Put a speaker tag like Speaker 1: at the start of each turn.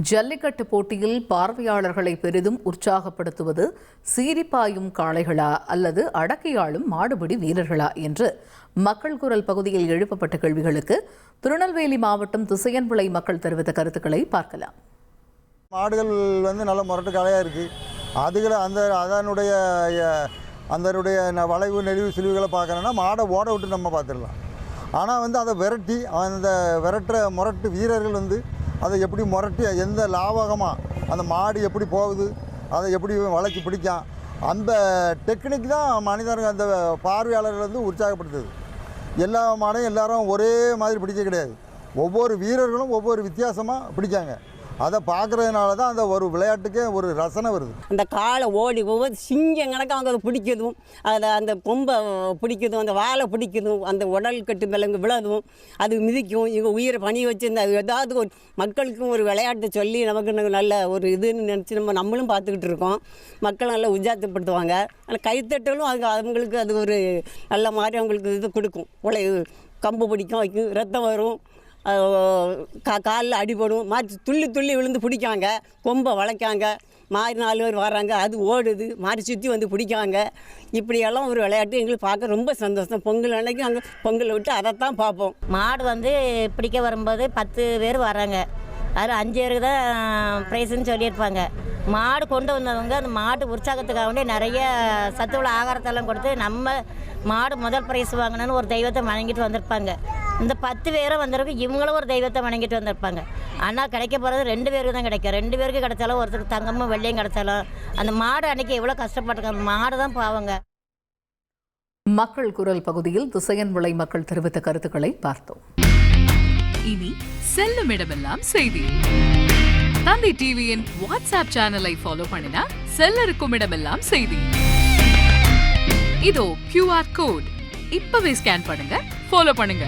Speaker 1: ஜல்லிக்கட்டு போட்டியில் பார்வையாளர்களை பெரிதும் உற்சாகப்படுத்துவது சீரிப்பாயும் காளைகளா அல்லது அடக்கியாளும் மாடுபிடி வீரர்களா என்று மக்கள் குரல் பகுதியில் எழுப்பப்பட்ட கேள்விகளுக்கு திருநெல்வேலி மாவட்டம் திசையன்விளை மக்கள் தெரிவித்த கருத்துக்களை பார்க்கலாம்.
Speaker 2: மாடுகள் நல்ல முரட்டு காளையாக இருக்குது. அதுகளை அதனுடைய வளைவு நெளிவு சிலுவுகளை பார்க்கணுன்னா மாடை ஓட விட்டு நம்ம பார்த்துடலாம். ஆனால் அதை விரட்டி அந்த முரட்டு வீரர்கள் அதை எப்படி முரட்டி எந்த லாபகமாக அந்த மாடு எப்படி போகுது, அதை எப்படி வளைச்சி பிடிக்கும், அந்த டெக்னிக் தான் மனிதர்கள் அந்த பார்வையாளர்கள் உற்சாகப்படுத்துது. எல்லா மாடையும் எல்லாரும் ஒரே மாதிரி பிடிக்க கிடையாது. ஒவ்வொரு வீரர்களும் ஒவ்வொரு வித்தியாசமாக பிடிக்காங்க. அதை பார்க்குறதுனால தான் அந்த ஒரு விளையாட்டுக்கே ஒரு ரசனை வருது.
Speaker 3: அந்த காலை ஓடி ஒவ்வொரு சிங்கம் கணக்காக அவங்க அதை பிடிக்கிறதும், அதில் அந்த கொம்பை பிடிக்கிறதும், அந்த வாழை பிடிக்கிறதும், அந்த உடல் கட்டு மிளங்கு விழதும், அது மிதிக்கும். இவங்க உயிரை பணி வச்சுருந்த அது ஏதாவது ஒரு மக்களுக்கும் ஒரு விளையாட்டை சொல்லி நமக்கு நல்ல ஒரு இதுன்னு நினச்சி நம்மளும் பார்த்துக்கிட்டு இருக்கோம். மக்கள் நல்லா உற்சாகப்படுத்துவாங்க. ஆனால் கைத்தட்டலும் அவங்களுக்கு அது ஒரு நல்ல மாதிரி அவங்களுக்கு இது கொடுக்கும். கம்பு பிடிக்கும், வைக்கும், ரத்தம் வரும், காலில் அடிபடும், மாற்றி துள்ளி துள்ளி விழுந்து பிடிக்காங்க, கொம்பை வளைக்காங்க, மாறி 4 பேர் வராங்க, அது ஓடுது, மாறி சுற்றி பிடிக்காங்க. இப்படியெல்லாம் ஒரு விளையாட்டு எங்களுக்கு பார்க்க ரொம்ப சந்தோஷம். பொங்கல் அன்னைக்கு அங்கே பொங்கல் விட்டு அதைத்தான் பார்ப்போம்.
Speaker 4: மாடு பிடிக்க வரும்போது 10 பேர் வராங்க, அதில் 5 பேருக்கு தான் ப்ரைஸுன்னு சொல்லியிருப்பாங்க. மாடு கொண்டு வந்தவங்க அந்த மாட்டு உற்சாகத்துக்காக வேண்டி நிறைய சத்துள்ள ஆகாரத்தெல்லாம் கொடுத்து நம்ம மாடு முதல் ப்ரைஸ் வாங்கணும்னு ஒரு தெய்வத்தை வணங்கிட்டு வந்திருப்பாங்க. இந்த 10 பேரும் வந்திருக்கு, இவங்களும் ஒரு தெய்வத்தை வணங்கிட்டு வந்திருப்பாங்க. ஆனால் கிடைக்க போகிறது 2 பேருக்கு தான் கிடைக்கும். 2 பேருக்கு கிடைச்சாலும் ஒருத்தருக்கு தங்கமும் வெள்ளையும் கிடைச்சாலும் அந்த மாடு அன்றைக்கி எவ்வளோ கஷ்டப்பட்டிருக்காங்க, மாடு தான் பாவங்க.
Speaker 1: மக்கள் குரல் பகுதியில் திசையன்விளை மக்கள் தெரிவித்த கருத்துக்களை பார்த்தோம்.
Speaker 5: இனி செல்லும் இடமெல்லாம் செய்தி. தந்தி டிவியின் வாட்ஸ்அப் சேனலை ஃபாலோ பண்ணினா செல்ல இருக்கும் இடமெல்லாம் செய்தி. இதோ QR கோட் இப்பவே ஸ்கேன் பண்ணுங்க, ஃபாலோ பண்ணுங்க.